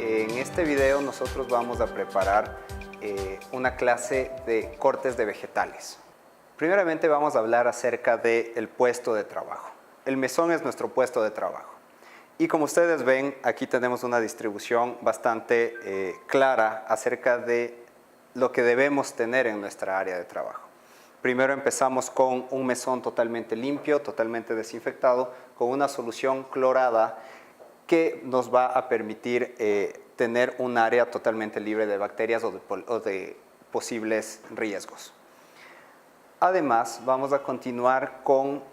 En este video nosotros vamos a preparar una clase de cortes de vegetales. Primeramente vamos a hablar acerca del puesto de trabajo. El mesón es nuestro puesto de trabajo. Y como ustedes ven, aquí tenemos una distribución bastante clara acerca de lo que debemos tener en nuestra área de trabajo. Primero empezamos con un mesón totalmente limpio, totalmente desinfectado, con una solución clorada que nos va a permitir tener un área totalmente libre de bacterias o de posibles riesgos. Además, vamos a continuar con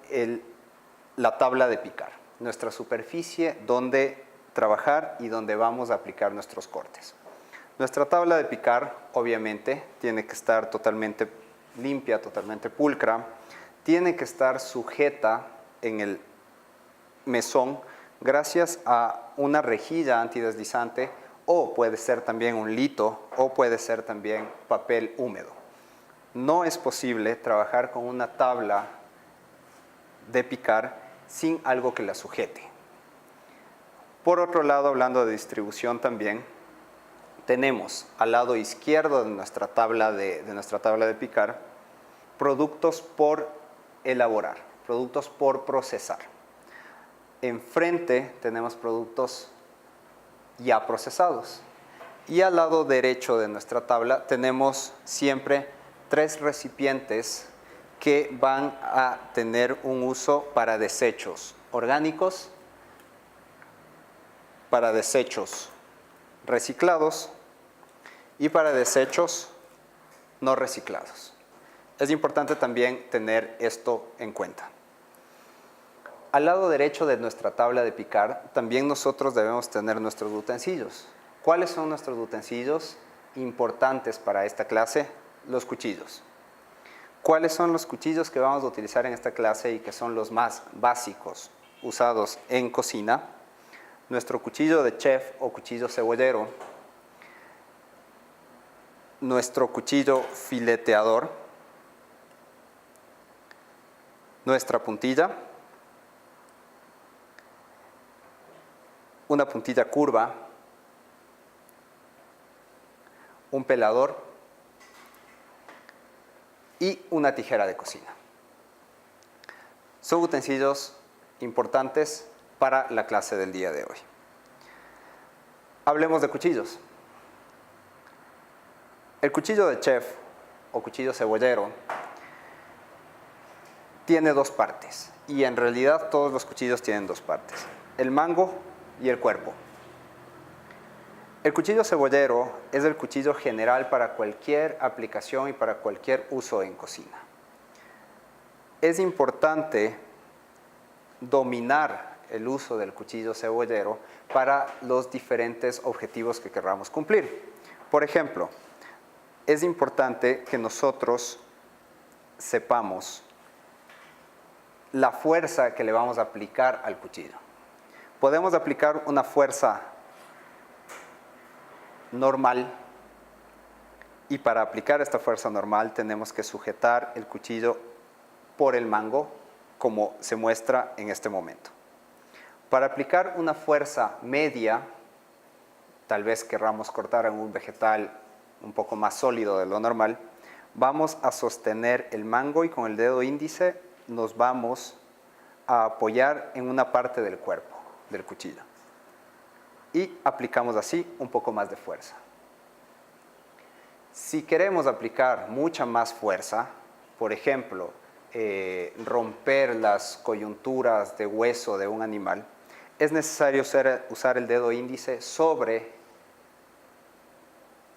la tabla de picar, nuestra superficie donde trabajar y donde vamos a aplicar nuestros cortes. Nuestra tabla de picar, obviamente, tiene que estar totalmente limpia, totalmente pulcra, tiene que estar sujeta en el mesón gracias a una rejilla antideslizante, o puede ser también un lito, o puede ser también papel húmedo. No es posible trabajar con una tabla de picar sin algo que la sujete. Por otro lado, hablando de distribución también, tenemos al lado izquierdo de nuestra tabla de picar productos por elaborar, productos por procesar. Enfrente tenemos productos ya procesados. Y al lado derecho de nuestra tabla tenemos siempre 3 recipientes que van a tener un uso para desechos orgánicos, para desechos reciclados y para desechos no reciclados. Es importante también tener esto en cuenta. Al lado derecho de nuestra tabla de picar, también nosotros debemos tener nuestros utensilios. ¿Cuáles son nuestros utensilios importantes para esta clase? Los cuchillos. ¿Cuáles son los cuchillos que vamos a utilizar en esta clase y que son los más básicos usados en cocina? Nuestro cuchillo de chef o cuchillo cebollero, nuestro cuchillo fileteador, nuestra puntilla, una puntilla curva, un pelador y una tijera de cocina. Son utensilios importantes para la clase del día de hoy. Hablemos de cuchillos. El cuchillo de chef o cuchillo cebollero tiene 2 partes, y en realidad todos los cuchillos tienen 2 partes, el mango y el cuerpo. El cuchillo cebollero es el cuchillo general para cualquier aplicación y para cualquier uso en cocina. Es importante dominar el uso del cuchillo cebollero para los diferentes objetivos que queramos cumplir. Por ejemplo, es importante que nosotros sepamos la fuerza que le vamos a aplicar al cuchillo. Podemos aplicar una fuerza normal, y para aplicar esta fuerza normal tenemos que sujetar el cuchillo por el mango, como se muestra en este momento. Para aplicar una fuerza media, tal vez querramos cortar en un vegetal un poco más sólido de lo normal, vamos a sostener el mango y con el dedo índice nos vamos a apoyar en una parte del cuerpo del cuchillo y aplicamos así un poco más de fuerza. Si queremos aplicar mucha más fuerza, por ejemplo, romper las coyunturas de hueso de un animal, es necesario usar el dedo índice sobre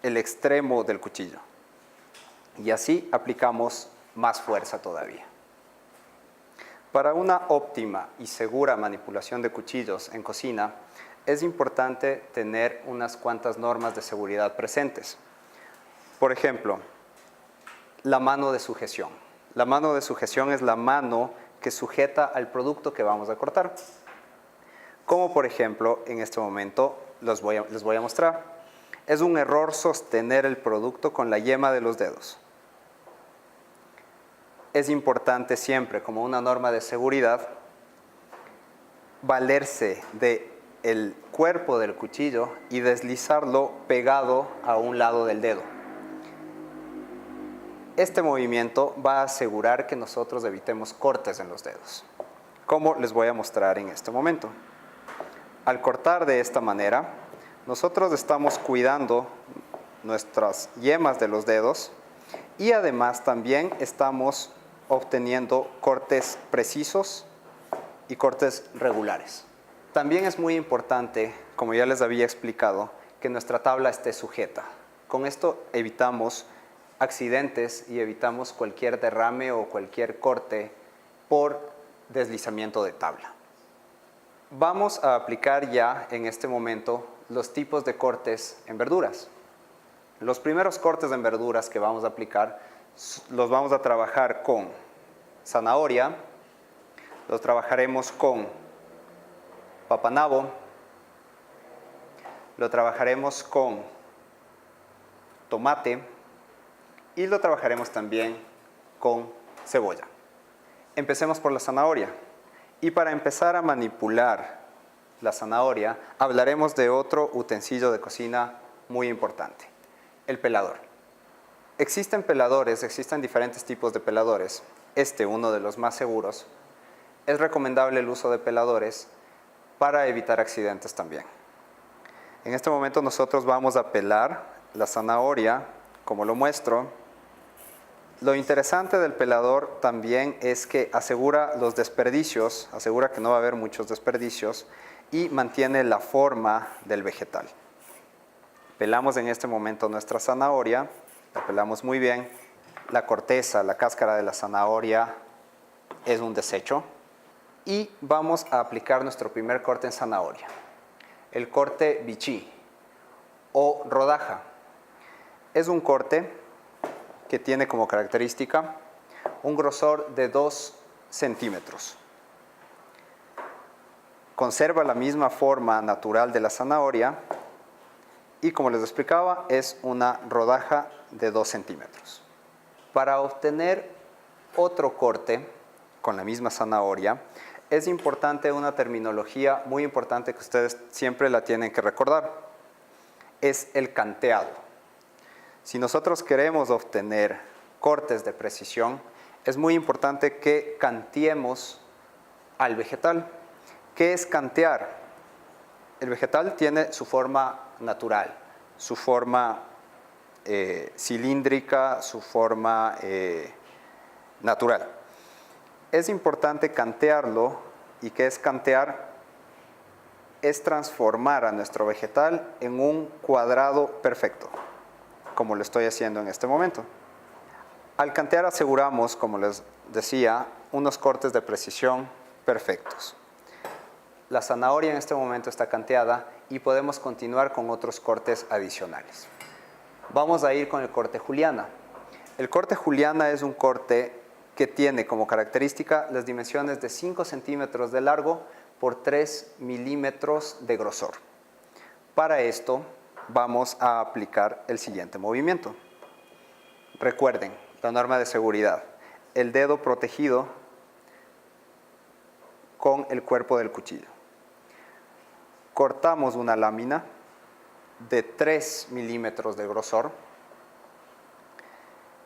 el extremo del cuchillo, y así aplicamos más fuerza todavía. Para una óptima y segura manipulación de cuchillos en cocina, es importante tener unas cuantas normas de seguridad presentes. Por ejemplo, la mano de sujeción. La mano de sujeción es la mano que sujeta al producto que vamos a cortar. Como por ejemplo, en este momento les voy a mostrar. Es un error sostener el producto con la yema de los dedos. Es importante siempre, como una norma de seguridad, valerse de el cuerpo del cuchillo y deslizarlo pegado a un lado del dedo. Este movimiento va a asegurar que nosotros evitemos cortes en los dedos, como les voy a mostrar en este momento. Al cortar de esta manera, nosotros estamos cuidando nuestras yemas de los dedos y además también estamos obteniendo cortes precisos y cortes regulares. También es muy importante, como ya les había explicado, que nuestra tabla esté sujeta. Con esto evitamos accidentes y evitamos cualquier derrame o cualquier corte por deslizamiento de tabla. Vamos a aplicar ya en este momento los tipos de cortes en verduras. Los primeros cortes en verduras que vamos a aplicar los vamos a trabajar con zanahoria, los trabajaremos con papanabo, lo trabajaremos con tomate y lo trabajaremos también con cebolla. Empecemos por la zanahoria. Y para empezar a manipular la zanahoria, hablaremos de otro utensilio de cocina muy importante, el pelador. Existen peladores, existen diferentes tipos de peladores. Uno de los más seguros. Es recomendable el uso de peladores para evitar accidentes también. En este momento nosotros vamos a pelar la zanahoria, como lo muestro. Lo interesante del pelador también es que asegura los desperdicios, asegura que no va a haber muchos desperdicios y mantiene la forma del vegetal. Pelamos en este momento nuestra zanahoria, la pelamos muy bien. La corteza, la cáscara de la zanahoria es un desecho. Y vamos a aplicar nuestro primer corte en zanahoria, el corte bichí o rodaja. Es un corte que tiene como característica un grosor de 2 centímetros. Conserva la misma forma natural de la zanahoria y, como les explicaba, es una rodaja de 2 centímetros. Para obtener otro corte con la misma zanahoria, es importante una terminología muy importante que ustedes siempre la tienen que recordar. Es el canteado. Si nosotros queremos obtener cortes de precisión, es muy importante que canteemos al vegetal. ¿Qué es cantear? El vegetal tiene su forma natural, su forma cilíndrica, su forma natural. Es importante cantearlo. ¿Y qué es cantear? Es transformar a nuestro vegetal en un cuadrado perfecto, como lo estoy haciendo en este momento. Al cantear aseguramos, como les decía, unos cortes de precisión perfectos. La zanahoria en este momento está canteada y podemos continuar con otros cortes adicionales. Vamos a ir con el corte juliana. El corte juliana es un corte que tiene como característica las dimensiones de 5 centímetros de largo por 3 milímetros de grosor. Para esto vamos a aplicar el siguiente movimiento. Recuerden la norma de seguridad, el dedo protegido con el cuerpo del cuchillo. Cortamos una lámina de 3 milímetros de grosor,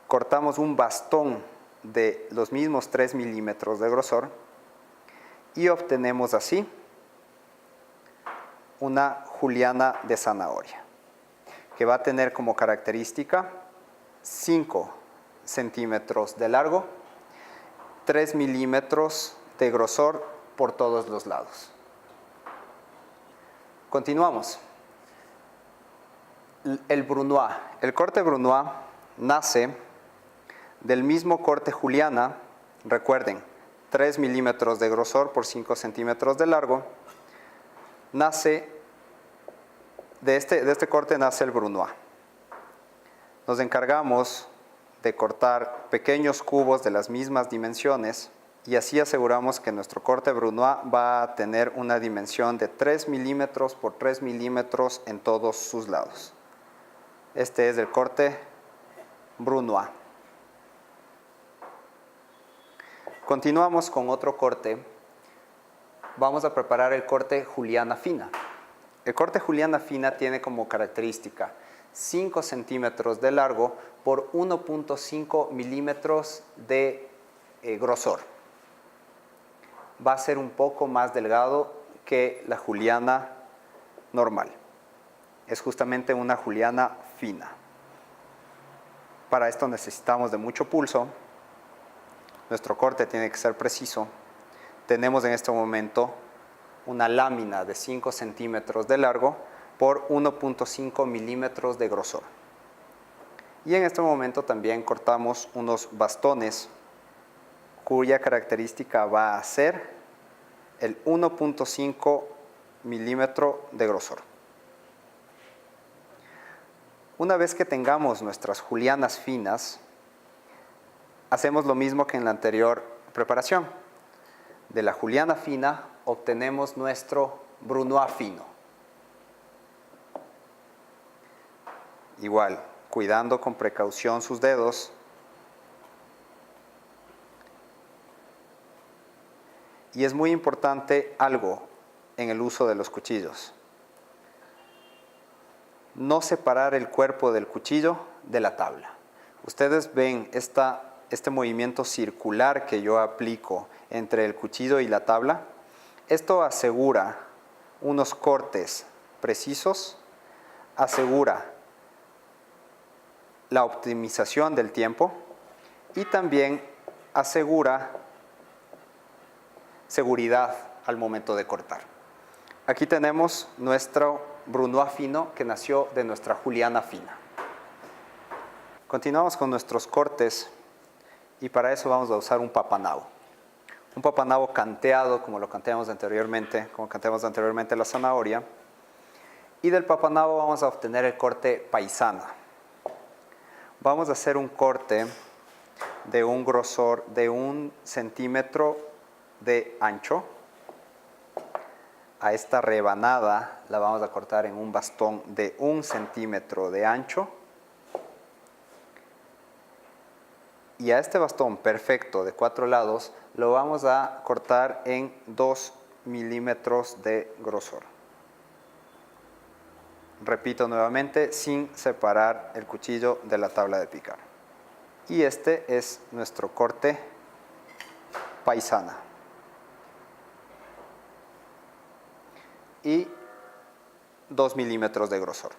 cortamos un bastón de los mismos 3 milímetros de grosor y obtenemos así una juliana de zanahoria, que va a tener como característica 5 centímetros de largo, 3 milímetros de grosor por todos los lados. Continuamos. El brunoise. El corte brunoise nace del mismo corte juliana, recuerden, 3 milímetros de grosor por 5 centímetros de largo, de este corte nace el brunoise. Nos encargamos de cortar pequeños cubos de las mismas dimensiones y así aseguramos que nuestro corte brunoise va a tener una dimensión de 3 milímetros por 3 milímetros en todos sus lados. Este es el corte brunoise. Continuamos con otro corte. Vamos a preparar el corte juliana fina. El corte juliana fina tiene como característica 5 centímetros de largo por 1.5 milímetros de grosor. Va a ser un poco más delgado que la juliana normal. Es justamente una juliana fina. Para esto necesitamos de mucho pulso. Nuestro corte tiene que ser preciso. Tenemos en este momento una lámina de 5 centímetros de largo por 1.5 milímetros de grosor. Y en este momento también cortamos unos bastones cuya característica va a ser el 1.5 milímetro de grosor. Una vez que tengamos nuestras julianas finas, hacemos lo mismo que en la anterior preparación. De la juliana fina obtenemos nuestro brunoise fino. Igual, cuidando con precaución sus dedos. Y es muy importante algo en el uso de los cuchillos. No separar el cuerpo del cuchillo de la tabla. Ustedes ven este movimiento circular que yo aplico entre el cuchillo y la tabla. Esto asegura unos cortes precisos, asegura la optimización del tiempo y también asegura seguridad al momento de cortar. Aquí tenemos nuestro brunoise fino que nació de nuestra juliana fina. Continuamos con nuestros cortes y para eso vamos a usar un papanao. Un papanao canteado como lo canteamos anteriormente, como canteamos anteriormente la zanahoria. Y del papanao vamos a obtener el corte paisana. Vamos a hacer un corte de un grosor de 1 centímetro de ancho. A esta rebanada la vamos a cortar en un bastón de 1 centímetro de ancho. Y a este bastón perfecto de 4 lados lo vamos a cortar en 2 milímetros de grosor. Repito nuevamente, sin separar el cuchillo de la tabla de picar. Y este es nuestro corte paisana. Y 2 milímetros de grosor.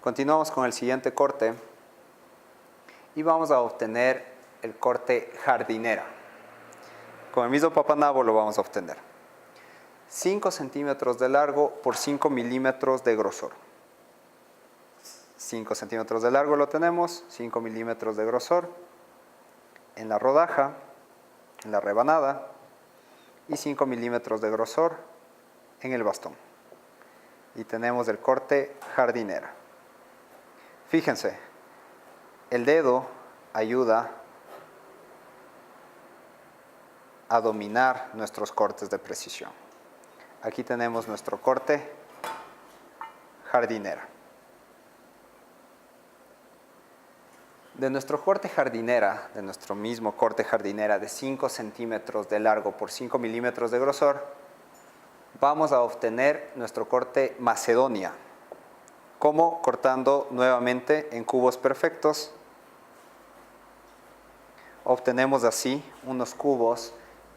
Continuamos con el siguiente corte y vamos a obtener el corte jardinera. Con el mismo papanao lo vamos a obtener. 5 centímetros de largo por 5 milímetros de grosor. 5 centímetros de largo lo tenemos, 5 milímetros de grosor en la rodaja, en la rebanada y 5 milímetros de grosor en el bastón. Y tenemos el corte jardinera. Fíjense, el dedo ayuda a dominar nuestros cortes de precisión. Aquí tenemos nuestro corte jardinera. De nuestro corte jardinera, de nuestro mismo corte jardinera de 5 centímetros de largo por 5 milímetros de grosor, vamos a obtener nuestro corte macedonia. Como cortando nuevamente en cubos perfectos, obtenemos así unos cubos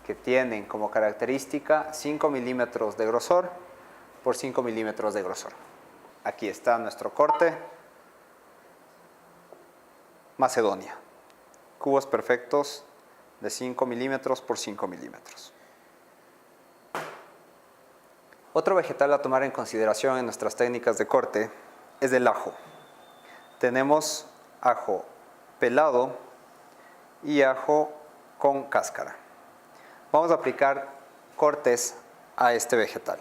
que tienen como característica 5 milímetros de grosor por 5 milímetros de grosor. Aquí está nuestro corte macedonia. Cubos perfectos de 5 milímetros por 5 milímetros. Otro vegetal a tomar en consideración en nuestras técnicas de corte es el ajo. Tenemos ajo pelado y ajo con cáscara. Vamos a aplicar cortes a este vegetal.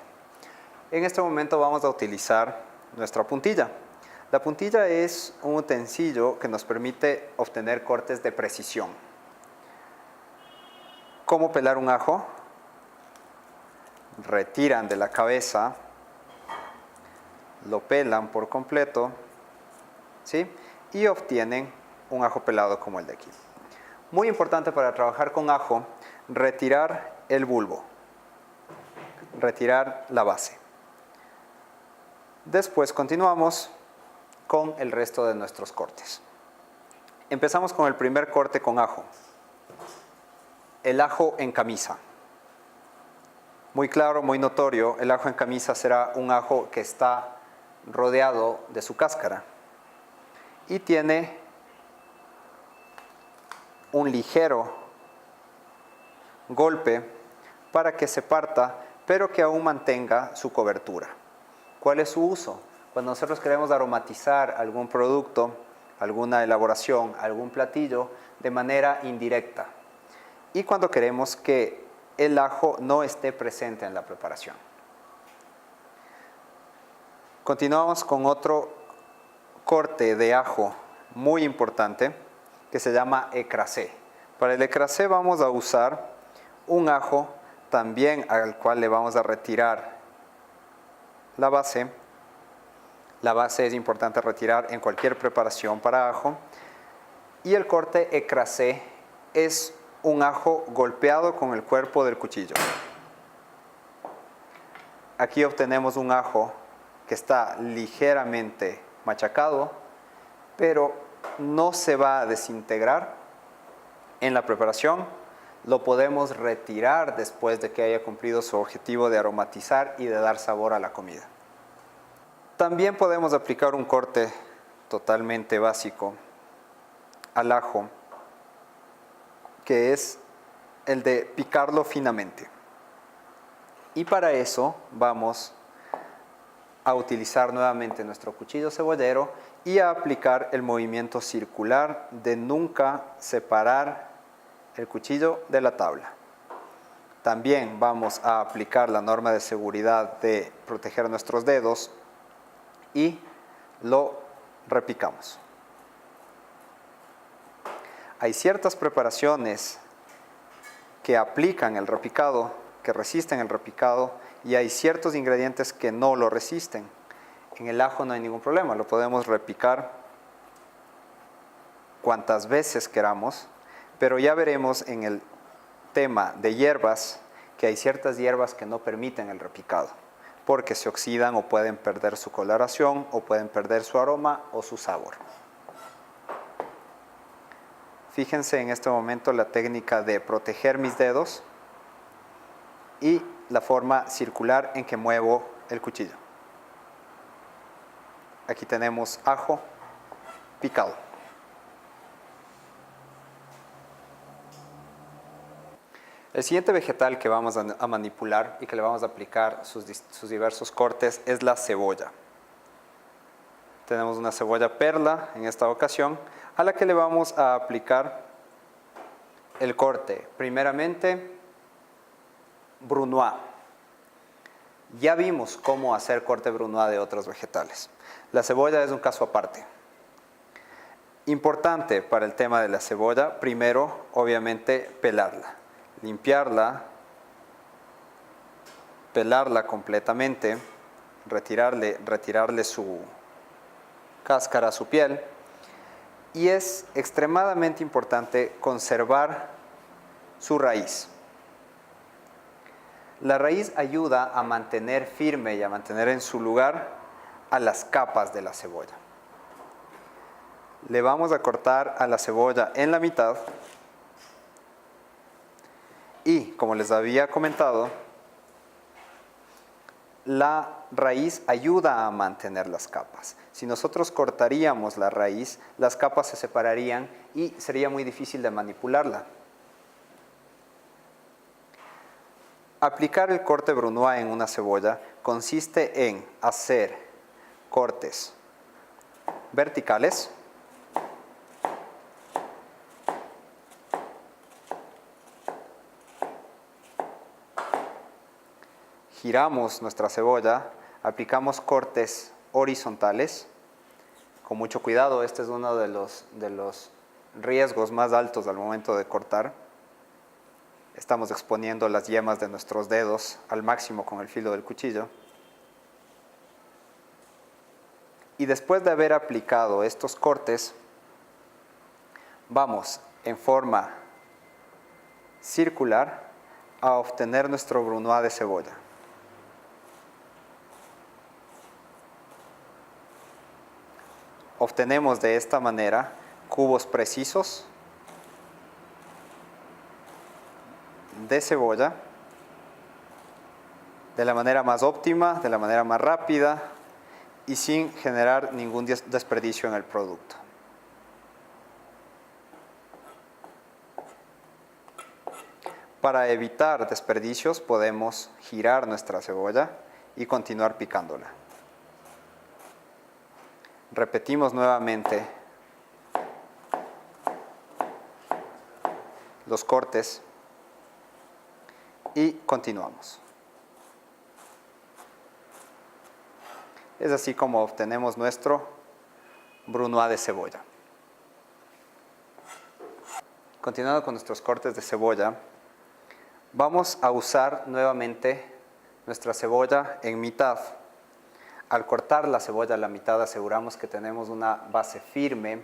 En este momento vamos a utilizar nuestra puntilla. La puntilla es un utensilio que nos permite obtener cortes de precisión. ¿Cómo pelar un ajo? Retiran de la cabeza, lo pelan por completo, ¿sí? Y obtienen un ajo pelado como el de aquí. Muy importante para trabajar con ajo, retirar el bulbo, retirar la base. Después continuamos con el resto de nuestros cortes. Empezamos con el primer corte con ajo. El ajo en camisa. Muy claro, muy notorio, el ajo en camisa será un ajo que está rodeado de su cáscara y tiene un ligero golpe para que se parta, pero que aún mantenga su cobertura. ¿Cuál es su uso? Cuando nosotros queremos aromatizar algún producto, alguna elaboración, algún platillo de manera indirecta y cuando queremos que el ajo no esté presente en la preparación. Continuamos con otro corte de ajo muy importante que se llama écrasé. Para el écrasé vamos a usar un ajo también al cual le vamos a retirar la base. La base es importante retirar en cualquier preparación para ajo. Y el corte écrasé es un ajo golpeado con el cuerpo del cuchillo. Aquí obtenemos un ajo que está ligeramente machacado, pero no se va a desintegrar en la preparación. Lo podemos retirar después de que haya cumplido su objetivo de aromatizar y de dar sabor a la comida. También podemos aplicar un corte totalmente básico al ajo, que es el de picarlo finamente. Y para eso vamos a utilizar nuevamente nuestro cuchillo cebollero y a aplicar el movimiento circular de nunca separar el cuchillo de la tabla. También vamos a aplicar la norma de seguridad de proteger nuestros dedos y lo repicamos. Hay ciertas preparaciones que aplican el repicado, que resisten el repicado, y hay ciertos ingredientes que no lo resisten. En el ajo no hay ningún problema, lo podemos repicar cuantas veces queramos, pero ya veremos en el tema de hierbas que hay ciertas hierbas que no permiten el repicado, porque se oxidan o pueden perder su coloración o pueden perder su aroma o su sabor. Fíjense en este momento la técnica de proteger mis dedos y la forma circular en que muevo el cuchillo. Aquí tenemos ajo picado. El siguiente vegetal que vamos a manipular y que le vamos a aplicar sus diversos cortes es la cebolla. Tenemos una cebolla perla en esta ocasión, a la que le vamos a aplicar el corte. Primeramente, brunoise. Ya vimos cómo hacer corte brunoise de otros vegetales. La cebolla es un caso aparte. Importante para el tema de la cebolla, primero, obviamente, pelarla. Limpiarla, pelarla completamente, retirarle su cáscara, su piel. Y es extremadamente importante conservar su raíz. La raíz ayuda a mantener firme y a mantener en su lugar a las capas de la cebolla. Le vamos a cortar a la cebolla en la mitad y, como les había comentado, la raíz ayuda a mantener las capas. Si nosotros cortaríamos la raíz, las capas se separarían y sería muy difícil de manipularla. Aplicar el corte brunoise en una cebolla consiste en hacer cortes verticales, giramos nuestra cebolla, aplicamos cortes horizontales. Con mucho cuidado, este es uno de los riesgos más altos al momento de cortar. Estamos exponiendo las yemas de nuestros dedos al máximo con el filo del cuchillo. Y después de haber aplicado estos cortes, vamos en forma circular a obtener nuestro brunoise de cebolla. obtenemos de esta manera cubos precisos de cebolla de la manera más óptima, de la manera más rápida y sin generar ningún desperdicio en el producto. Para evitar desperdicios podemos girar nuestra cebolla y continuar picándola. Repetimos nuevamente los cortes y continuamos. Es así como obtenemos nuestro brunoise de cebolla. Continuando con nuestros cortes de cebolla, vamos a usar nuevamente nuestra cebolla en mitad. Al cortar la cebolla a la mitad aseguramos que tenemos una base firme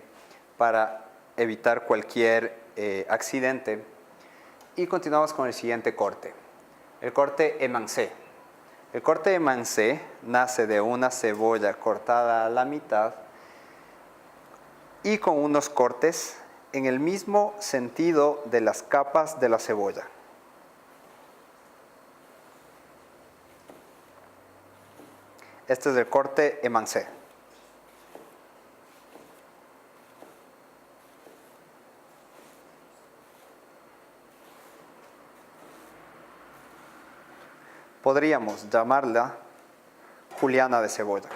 para evitar cualquier accidente. Y continuamos con el siguiente corte, el corte émincé. El corte émincé nace de una cebolla cortada a la mitad y con unos cortes en el mismo sentido de las capas de la cebolla. Este es el corte émincé. Podríamos llamarla juliana de cebolla.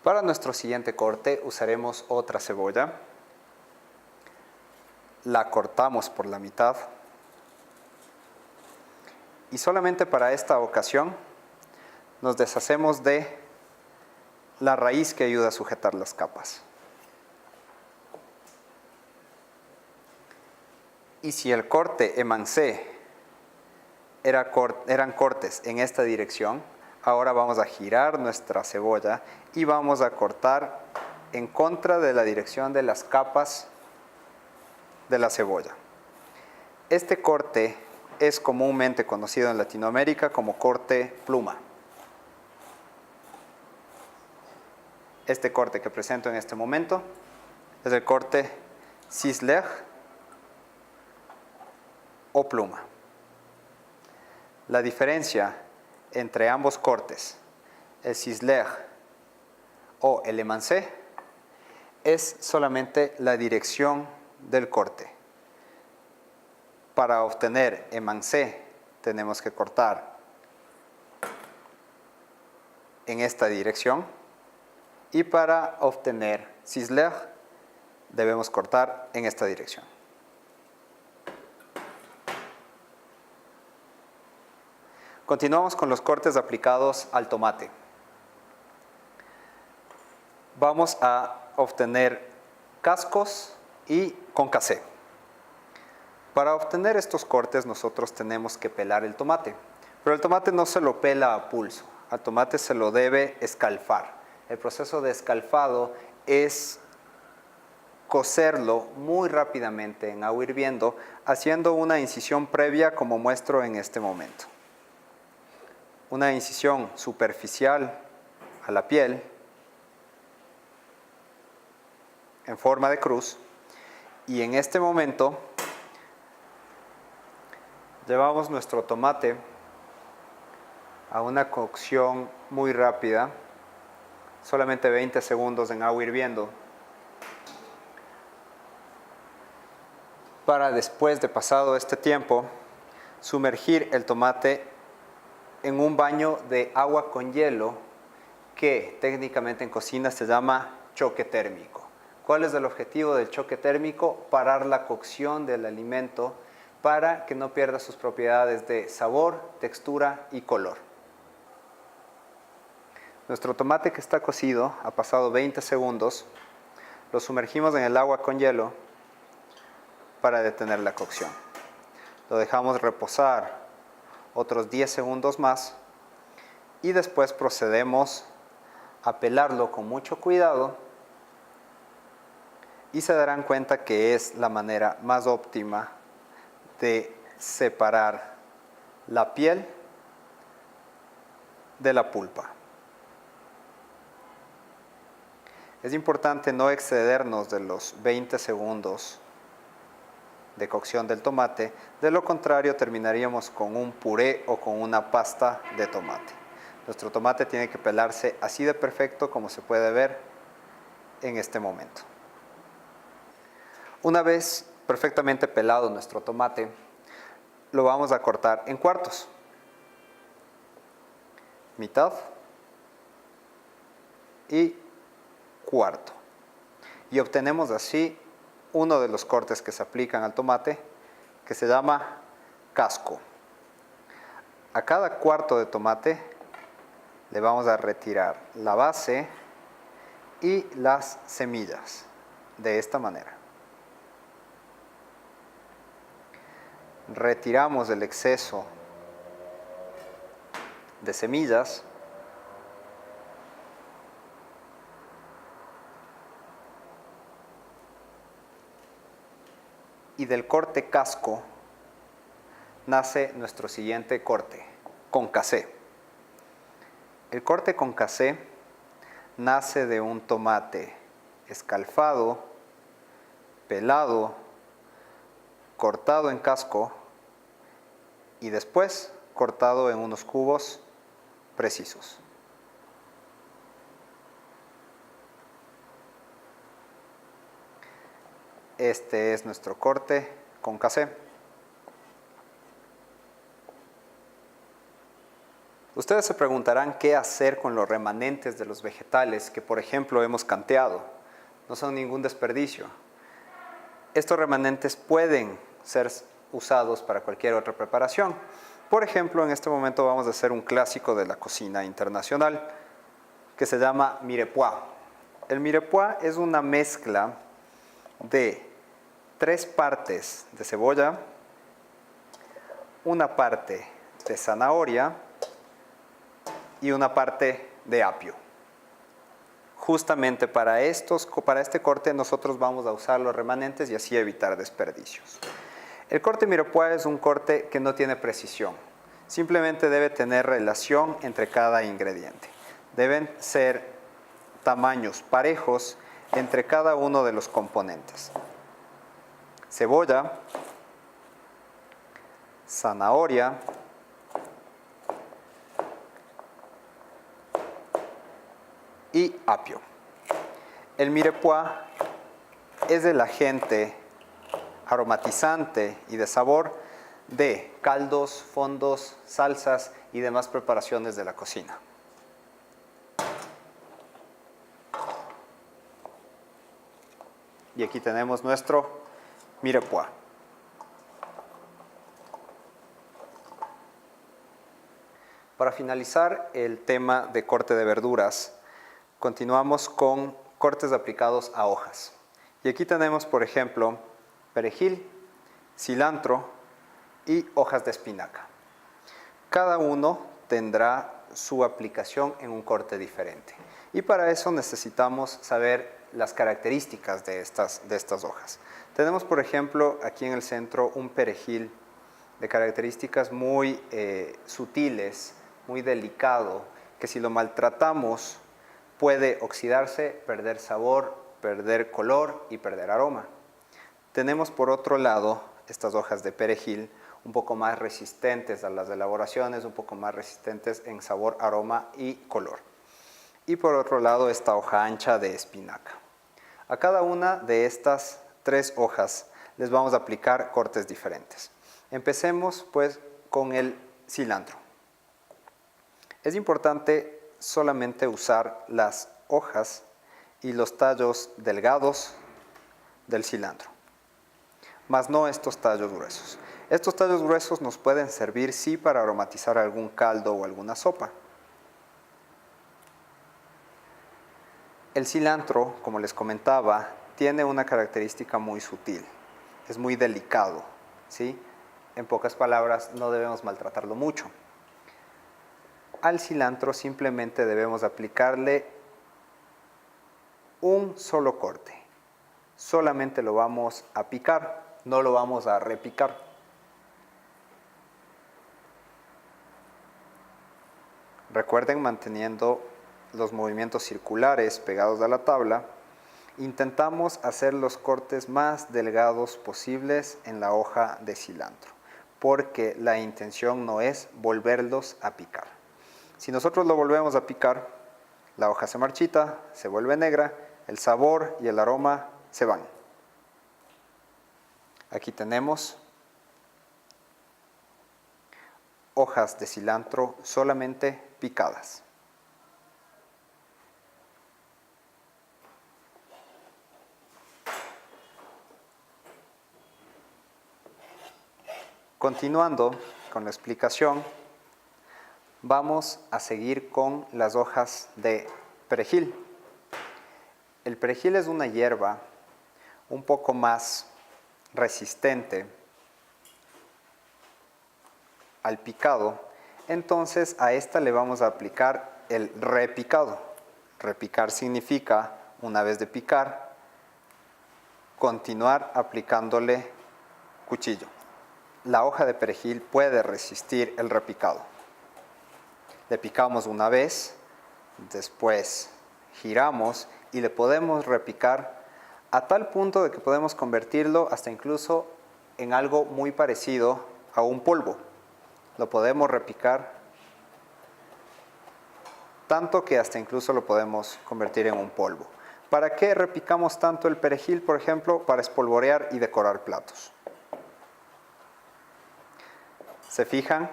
Para nuestro siguiente corte usaremos otra cebolla. La cortamos por la mitad. Y solamente para esta ocasión nos deshacemos de la raíz que ayuda a sujetar las capas. Y si el corte émincé eran cortes en esta dirección, ahora vamos a girar nuestra cebolla y vamos a cortar en contra de la dirección de las capas de la cebolla. Este corte es comúnmente conocido en Latinoamérica como corte pluma. Este corte que presento en este momento es el corte ciseleur o pluma. La diferencia entre ambos cortes, el ciseleur o el émincé, es solamente la dirección del corte. Para obtener émincé tenemos que cortar en esta dirección. Y para obtener ciseleur debemos cortar en esta dirección. Continuamos con los cortes aplicados al tomate. Vamos a obtener cascos y concassé. Para obtener estos cortes nosotros tenemos que pelar el tomate, pero el tomate no se lo pela a pulso, al tomate se lo debe escalfar. El proceso de escalfado es cocerlo muy rápidamente en agua hirviendo, haciendo una incisión previa como muestro en este momento. Una incisión superficial a la piel en forma de cruz, y en este momento llevamos nuestro tomate a una cocción muy rápida, solamente 20 segundos en agua hirviendo, para después de pasado este tiempo sumergir el tomate en un baño de agua con hielo que técnicamente en cocina se llama choque térmico. ¿Cuál es el objetivo del choque térmico? Parar la cocción del alimento para que no pierda sus propiedades de sabor, textura y color. Nuestro tomate que está cocido ha pasado 20 segundos, lo sumergimos en el agua con hielo para detener la cocción. Lo dejamos reposar otros 10 segundos más y después procedemos a pelarlo con mucho cuidado y se darán cuenta que es la manera más óptima de separar la piel de la pulpa. Es importante no excedernos de los 20 segundos de cocción del tomate, de lo contrario terminaríamos con un puré o con una pasta de tomate. Nuestro tomate tiene que pelarse así de perfecto como se puede ver en este momento. Una vez perfectamente pelado nuestro tomate, lo vamos a cortar en cuartos. Mitad y cuarto. Y obtenemos así uno de los cortes que se aplican al tomate, que se llama casco. A cada cuarto de tomate le vamos a retirar la base y las semillas, de esta manera. Retiramos el exceso de semillas y del corte casco nace nuestro siguiente corte, concassé. El corte concassé nace de un tomate escalfado, pelado, cortado en casco y después cortado en unos cubos precisos. Este es nuestro corte concassé. Ustedes se preguntarán qué hacer con los remanentes de los vegetales que, por ejemplo, hemos canteado. No son ningún desperdicio. Estos remanentes pueden ser usados para cualquier otra preparación. Por ejemplo, en este momento vamos a hacer un clásico de la cocina internacional que se llama mirepoix. El mirepoix es una mezcla de 3 partes de cebolla, una parte de zanahoria y una parte de apio. Justamente para este corte nosotros vamos a usar los remanentes y así evitar desperdicios. El corte mirepoix es un corte que no tiene precisión, simplemente debe tener relación entre cada ingrediente. Deben ser tamaños parejos entre cada uno de los componentes. Cebolla, zanahoria, y apio. El mirepoix es el agente aromatizante y de sabor de caldos, fondos, salsas y demás preparaciones de la cocina. Y aquí tenemos nuestro mirepoix. Para finalizar el tema de corte de verduras, continuamos con cortes aplicados a hojas. Y aquí tenemos, por ejemplo, perejil, cilantro y hojas de espinaca. Cada uno tendrá su aplicación en un corte diferente. Y para eso necesitamos saber las características de estas hojas. Tenemos, por ejemplo, aquí en el centro un perejil de características muy sutiles, muy delicado, que si lo maltratamos puede oxidarse, perder sabor, perder color y perder aroma. Tenemos por otro lado estas hojas de perejil un poco más resistentes a las elaboraciones, un poco más resistentes en sabor, aroma y color. Y por otro lado esta hoja ancha de espinaca. A cada una de estas 3 hojas les vamos a aplicar cortes diferentes. Empecemos pues con el cilantro. Es importante solamente usar las hojas y los tallos delgados del cilantro, más no estos tallos gruesos. Estos tallos gruesos nos pueden servir sí para aromatizar algún caldo o alguna sopa. El cilantro, como les comentaba, tiene una característica muy sutil, es muy delicado, ¿sí? En pocas palabras, no debemos maltratarlo mucho. Al cilantro simplemente debemos aplicarle un solo corte. Solamente lo vamos a picar, no lo vamos a repicar. Recuerden, manteniendo los movimientos circulares pegados a la tabla, intentamos hacer los cortes más delgados posibles en la hoja de cilantro, porque la intención no es volverlos a picar. Si nosotros lo volvemos a picar, la hoja se marchita, se vuelve negra, el sabor y el aroma se van. Aquí tenemos hojas de cilantro solamente picadas. Continuando con la explicación, vamos a seguir con las hojas de perejil. El perejil es una hierba un poco más resistente al picado, entonces a esta le vamos a aplicar el repicado. Repicar significa, una vez de picar, continuar aplicándole cuchillo. La hoja de perejil puede resistir el repicado. Le picamos una vez, después giramos y le podemos repicar a tal punto de que podemos convertirlo hasta incluso en algo muy parecido a un polvo. Lo podemos repicar tanto que hasta incluso lo podemos convertir en un polvo. ¿Para qué repicamos tanto el perejil, por ejemplo? Para espolvorear y decorar platos. Se fijan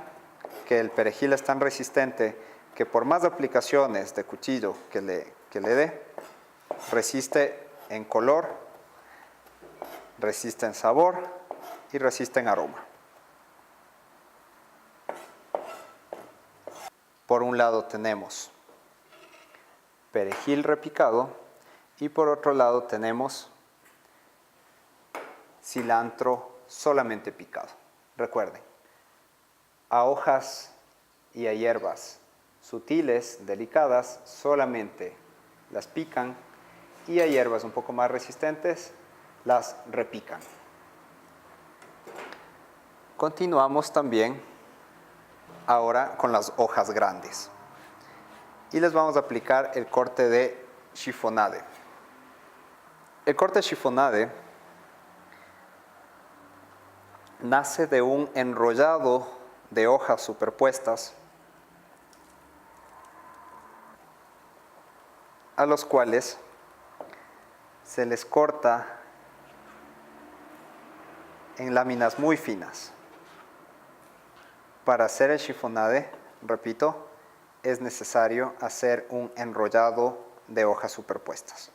que el perejil es tan resistente que por más aplicaciones de cuchillo que le dé, resiste en color, resiste en sabor y resiste en aroma. Por un lado tenemos perejil repicado y por otro lado tenemos cilantro solamente picado. Recuerden, a hojas y a hierbas sutiles, delicadas, solamente las pican, y a hierbas un poco más resistentes las repican. Continuamos también ahora con las hojas grandes y les vamos a aplicar el corte de chiffonade. El corte de chiffonade nace de un enrollado de hojas superpuestas a los cuales se les corta en láminas muy finas. Para hacer el chiffonade, repito, es necesario hacer un enrollado de hojas superpuestas.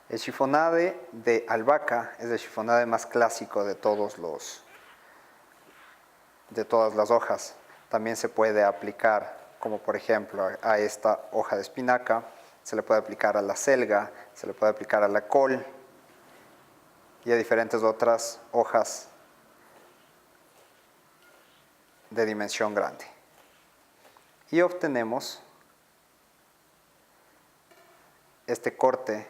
El chiffonade de albahaca es el chiffonade más clásico de todas las hojas. También se puede aplicar, como por ejemplo a esta hoja de espinaca, se le puede aplicar a la selga, se le puede aplicar a la col y a diferentes otras hojas de dimensión grande. Y obtenemos este corte,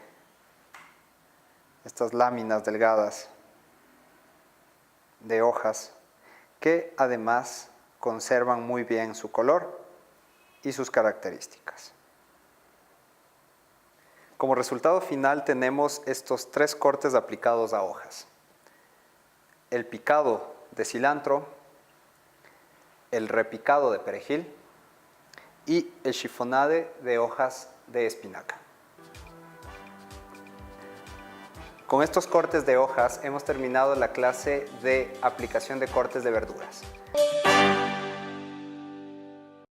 estas láminas delgadas de hojas que además conservan muy bien su color y sus características. Como resultado final tenemos estos tres cortes aplicados a hojas: el picado de cilantro, el repicado de perejil y el chiffonade de hojas de espinaca. Con estos cortes de hojas hemos terminado la clase de aplicación de cortes de verduras.